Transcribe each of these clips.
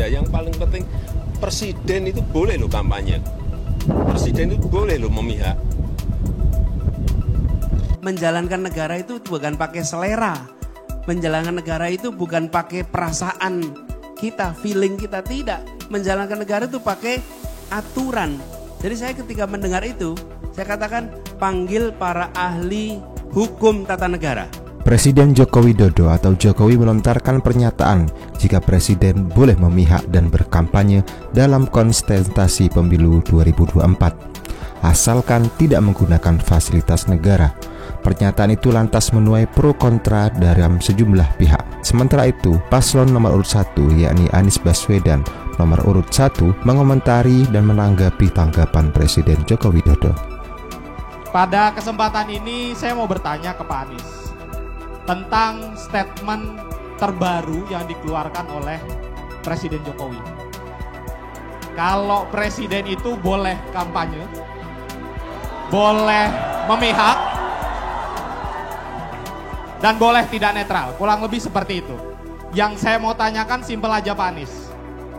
Ya, yang paling penting presiden itu boleh loh kampanye. Presiden itu boleh loh memihak. Menjalankan negara itu bukan pakai selera. Menjalankan negara itu bukan pakai perasaan kita, feeling kita, tidak. Menjalankan negara itu pakai aturan. Jadi saya ketika mendengar itu, saya katakan panggil para ahli hukum tata negara. Presiden Joko Widodo atau Jokowi melontarkan pernyataan jika presiden boleh memihak dan berkampanye dalam kontestasi pemilu 2024, asalkan tidak menggunakan fasilitas negara. Pernyataan itu lantas menuai pro kontra dari sejumlah pihak. Sementara itu, paslon nomor urut 1 yakni Anies Baswedan nomor urut 1 mengomentari dan menanggapi tanggapan Presiden Joko Widodo. Pada kesempatan ini saya mau bertanya ke Pak Anies tentang statement terbaru yang dikeluarkan oleh Presiden Jokowi. Kalau presiden itu boleh kampanye, boleh memihak, dan boleh tidak netral, kurang lebih seperti itu. Yang saya mau tanyakan simpel aja Pak Anies.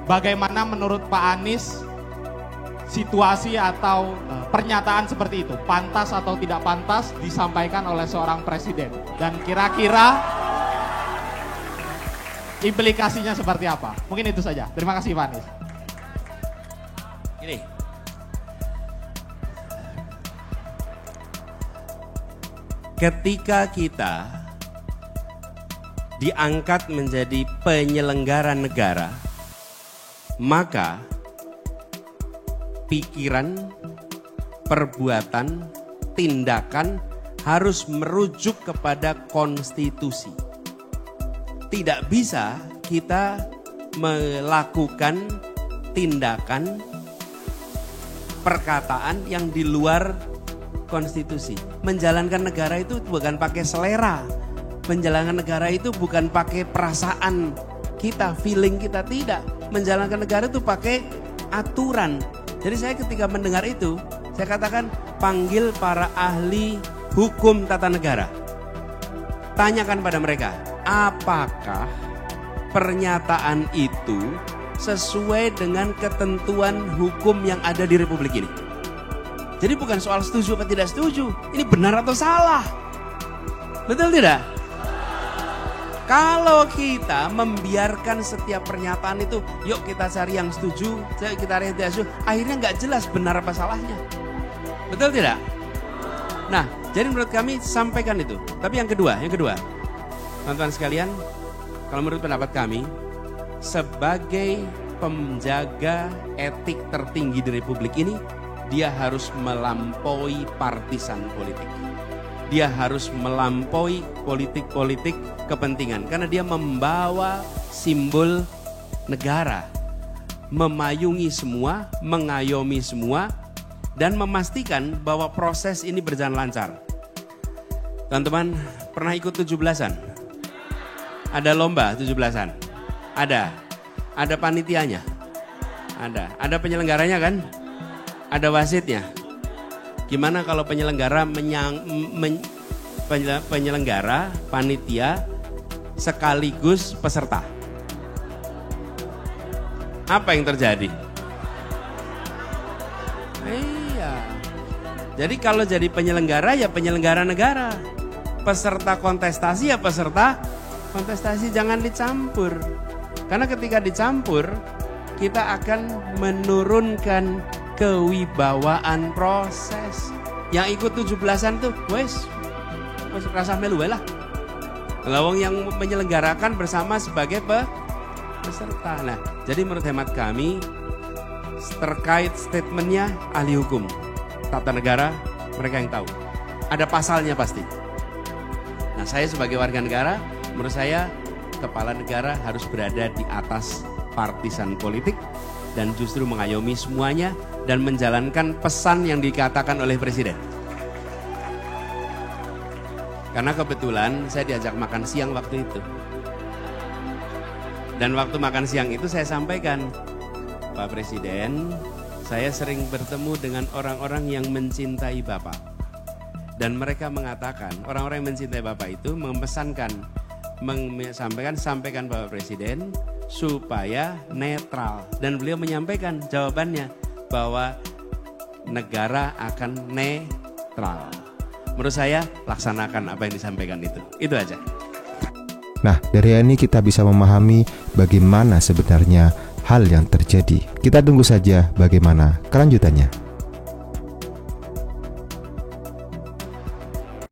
Bagaimana menurut Pak Anies situasi atau pernyataan seperti itu, pantas atau tidak pantas disampaikan oleh seorang presiden, dan kira-kira implikasinya seperti apa? Mungkin itu saja. Terima kasih Pak Anies. Ini ketika kita diangkat menjadi penyelenggara negara, maka pikiran, perbuatan, tindakan harus merujuk kepada konstitusi. Tidak bisa kita melakukan tindakan, perkataan yang di luar konstitusi. Menjalankan negara itu bukan pakai selera. Menjalankan negara itu bukan pakai perasaan kita, feeling kita, tidak. Menjalankan negara itu pakai aturan. Jadi saya ketika mendengar itu, saya katakan panggil para ahli hukum tata negara. Tanyakan pada mereka, apakah pernyataan itu sesuai dengan ketentuan hukum yang ada di Republik ini? Jadi bukan soal setuju atau tidak setuju, ini benar atau salah. Betul tidak? Kalau kita membiarkan setiap pernyataan itu, yuk kita cari yang setuju, yuk kita cari yang tidak setuju, akhirnya nggak jelas benar apa salahnya. Betul tidak? Nah, jadi menurut kami sampaikan itu. Tapi yang kedua, teman-teman sekalian, kalau menurut pendapat kami, sebagai penjaga etik tertinggi di Republik ini, dia harus melampaui partisan politik. Dia harus melampaui politik-politik kepentingan. Karena dia membawa simbol negara. Memayungi semua, mengayomi semua, dan memastikan bahwa proses ini berjalan lancar. Teman-teman pernah ikut 17-an? Ada lomba 17-an? Ada panitianya? Ada penyelenggaranya kan? Ada wasitnya. Gimana kalau penyelenggara penyelenggara, panitia sekaligus peserta? Apa yang terjadi? Iya. Jadi kalau jadi penyelenggara ya penyelenggara negara. Peserta kontestasi ya peserta kontestasi, jangan dicampur. Karena ketika dicampur, kita akan menurunkan kewibawaan proses. Yang ikut 17-an tuh, wes rasa melu lah. Lawang yang menyelenggarakan bersama sebagai peserta. Nah, jadi menurut hemat kami, terkait statementnya ahli hukum tata negara, mereka yang tahu. Ada pasalnya pasti. Nah, saya sebagai warga negara, menurut saya kepala negara harus berada di atas partisan politik dan justru mengayomi semuanya dan menjalankan pesan yang dikatakan oleh presiden. Karena kebetulan saya diajak makan siang waktu itu. Dan waktu makan siang itu saya sampaikan, Pak Presiden, saya sering bertemu dengan orang-orang yang mencintai Bapak. Dan mereka mengatakan, orang-orang yang mencintai Bapak itu memesankan, sampaikan Bapak Presiden supaya netral, dan beliau menyampaikan jawabannya bahwa negara akan netral. Menurut saya laksanakan apa yang disampaikan itu aja. Nah, dari ini kita bisa memahami bagaimana sebenarnya hal yang terjadi. Kita tunggu saja bagaimana kelanjutannya.